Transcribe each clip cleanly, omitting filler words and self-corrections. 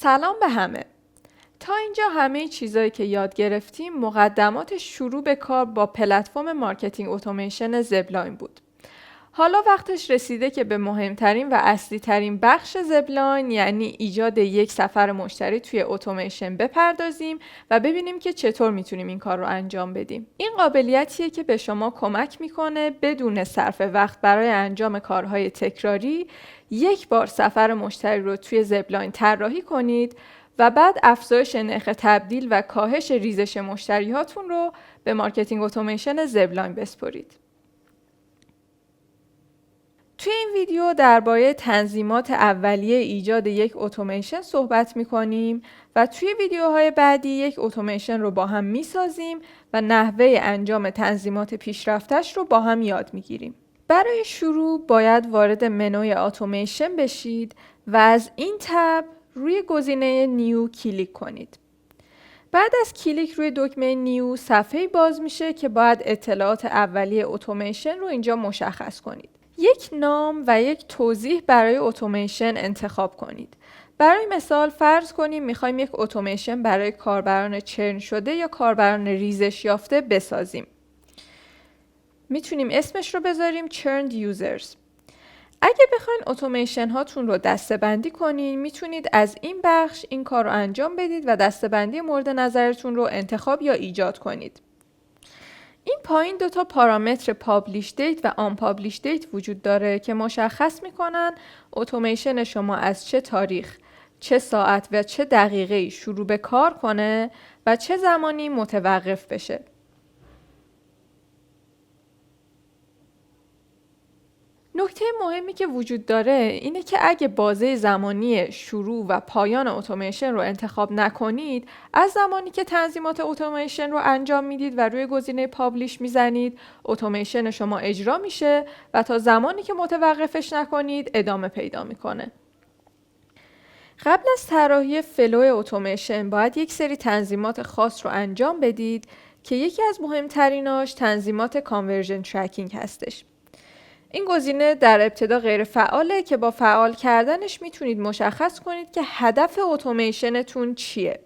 سلام به همه. تا اینجا همه چیزایی که یاد گرفتیم مقدمات شروع به کار با پلتفرم مارکتینگ اتوماسیون زبلاین بود. حالا وقتش رسیده که به مهمترین و اصلی ترین بخش زبلاین یعنی ایجاد یک سفر مشتری توی اتوماسیون بپردازیم و ببینیم که چطور میتونیم این کار رو انجام بدیم. این قابلیتیه که به شما کمک میکنه بدون صرف وقت برای انجام کارهای تکراری یک بار سفر مشتری رو توی زبلاین طراحی کنید و بعد افزایش نرخ تبدیل و کاهش ریزش مشتریاتون رو به مارکتینگ اتوماسیون زبلاین بسپرید. توی این ویدیو درباره تنظیمات اولیه ایجاد یک اتوماسیون صحبت می‌کنیم و توی ویدیوهای بعدی یک اتوماسیون رو با هم می‌سازیم و نحوه انجام تنظیمات پیشرفتش رو با هم یاد می‌گیریم. برای شروع باید وارد منوی اتوماسیون بشید و از این تب روی گزینه نیو کلیک کنید. بعد از کلیک روی دکمه نیو صفحه‌ای باز میشه که باید اطلاعات اولیه اتوماسیون رو اینجا مشخص کنید. یک نام و یک توضیح برای اتوماسیون انتخاب کنید. برای مثال فرض کنیم میخوایم یک اتوماسیون برای کاربران چرن شده یا کاربران ریزش یافته بسازیم. میتونیم اسمش رو بذاریم churned users. اگه بخواین اتوماسیون هاتون رو دسته‌بندی کنین میتونید از این بخش این کار رو انجام بدید و دسته‌بندی مورد نظرتون رو انتخاب یا ایجاد کنید. این پایین دو تا پارامتر پابلیش دیت و آن پابلیش دیت وجود داره که مشخص میکنن اتوماسیون شما از چه تاریخ، چه ساعت و چه دقیقه‌ای شروع به کار کنه و چه زمانی متوقف بشه. نکته مهمی که وجود داره اینه که اگه بازه زمانی شروع و پایان اتوماسیون رو انتخاب نکنید، از زمانی که تنظیمات اتوماسیون رو انجام میدید و روی گزینه پابلیش میزنید، اتوماسیون شما اجرا میشه و تا زمانی که متوقفش نکنید ادامه پیدا میکنه. قبل از طراحی فلو اتوماسیون باید یک سری تنظیمات خاص رو انجام بدید که یکی از مهمتریناش تنظیمات کانورژن ترکینگ هستش. این گزینه در ابتدا غیر فعاله که با فعال کردنش میتونید مشخص کنید که هدف اتوماسیونتون چیه.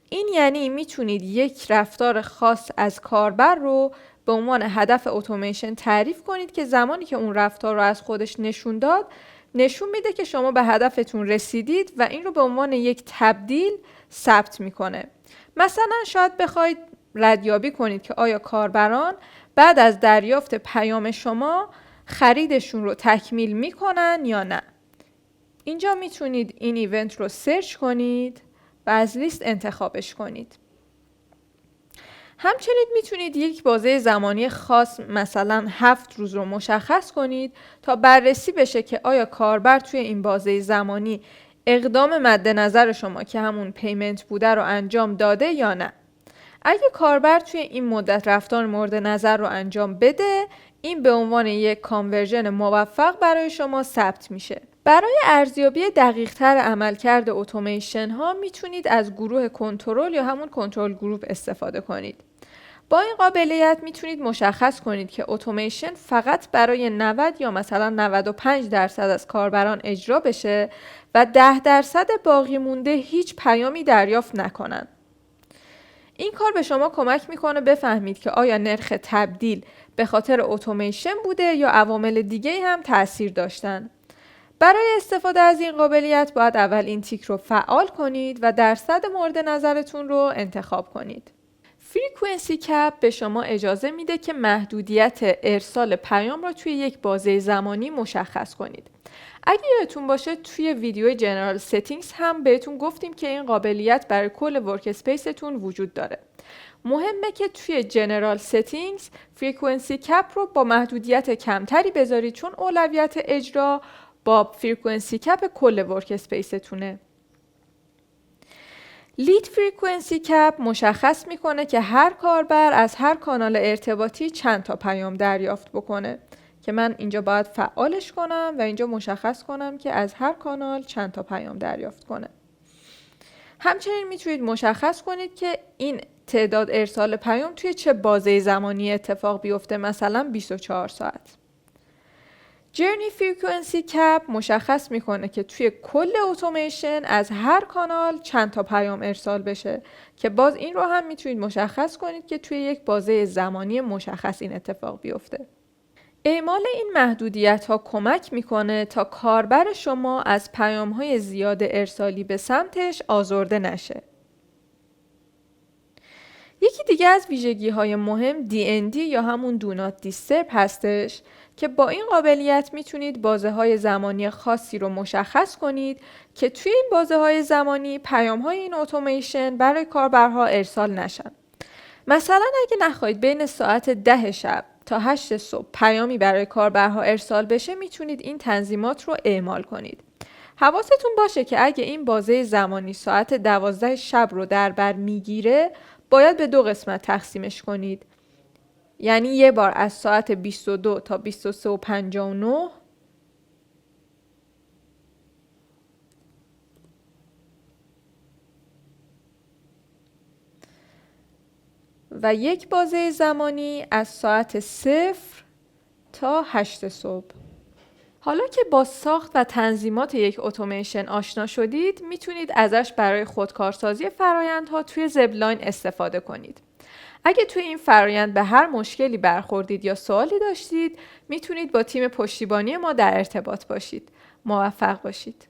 این یعنی میتونید یک رفتار خاص از کاربر رو به عنوان هدف اتوماسیون تعریف کنید که زمانی که اون رفتار رو از خودش نشون داد، نشون میده که شما به هدفتون رسیدید و این رو به عنوان یک تبدیل ثبت میکنه. مثلا شاید بخواید ردیابی کنید که آیا کاربران بعد از دریافت پیام شما خریدشون رو تکمیل میکنن یا نه. اینجا میتونید این ایونت رو سرچ کنید و از لیست انتخابش کنید. همچنین میتونید یک بازه زمانی خاص مثلا 7 روز رو مشخص کنید تا بررسی بشه که آیا کاربر توی این بازه زمانی اقدام مد نظر شما که همون پیمنت بوده رو انجام داده یا نه. اگه کاربر توی این مدت رفتار مورد نظر رو انجام بده، این به عنوان یک کانورژن موفق برای شما ثبت میشه. برای ارزیابی دقیق‌تر عملکرد اتوماسیون ها میتونید از گروه کنترل یا همون کنترل گروپ استفاده کنید. با این قابلیت میتونید مشخص کنید که اتوماسیون فقط برای 90 یا مثلا 95% از کاربران اجرا بشه و 10% باقی مونده هیچ پیامی دریافت نکنن. این کار به شما کمک میکنه بفهمید که آیا نرخ تبدیل به خاطر اتوماسیون بوده یا عوامل دیگه هم تأثیر داشتن. برای استفاده از این قابلیت باید اول این تیک رو فعال کنید و درصد مورد نظرتون رو انتخاب کنید. فریکونسی کپ به شما اجازه میده که محدودیت ارسال پیام را توی یک بازه زمانی مشخص کنید. اگه یادتون باشه توی ویدیو جنرال ستینگز هم بهتون گفتیم که این قابلیت برای کل ورک اسپیستون وجود داره. مهمه که توی جنرال ستینگز فریکونسی کپ رو با محدودیت کمتری بذارید چون اولویت اجرا با فریکونسی کپ کل ورک اسپیستونه. لید فریکونسی کپ مشخص میکنه که هر کاربر از هر کانال ارتباطی چند تا پیام دریافت بکنه که من اینجا باید فعالش کنم و اینجا مشخص کنم که از هر کانال چند تا پیام دریافت کنه. همچنین میتونید مشخص کنید که این تعداد ارسال پیام توی چه بازه زمانی اتفاق بیفته، مثلا 24 ساعت. جرنی فریکوئنسی کپ مشخص میکنه که توی کل اتوماسیون از هر کانال چند تا پیام ارسال بشه که باز این رو هم میتونید مشخص کنید که توی یک بازه زمانی مشخص این اتفاق بیفته. اعمال این محدودیت ها کمک میکنه تا کاربر شما از پیام های زیاد ارسالی به سمتش آزرده نشه. یکی دیگه از ویژگی های مهم DND یا همون Do Not Disturb هستش که با این قابلیت میتونید بازه های زمانی خاصی رو مشخص کنید که توی این بازه های زمانی پیام های این اتوماسیون برای کاربرها ارسال نشن. مثلا اگه نخواهید بین ساعت 10 شب تا 8 صبح پیامی برای کاربرها ارسال بشه میتونید این تنظیمات رو اعمال کنید. حواستون باشه که اگه این بازه زمانی ساعت 12 شب رو در بر میگیره باید به 2 قسمت تقسیمش کنید. یعنی یه بار از ساعت 22 تا 23:59 و یک بازه زمانی از ساعت 0 تا 8 صبح. حالا که با ساخت و تنظیمات یک اتوماسیون آشنا شدید، میتونید ازش برای خودکارسازی فرآیندها توی زبلاین استفاده کنید. اگه توی این فرآیند به هر مشکلی برخوردید یا سوالی داشتید، میتونید با تیم پشتیبانی ما در ارتباط باشید. موفق باشید.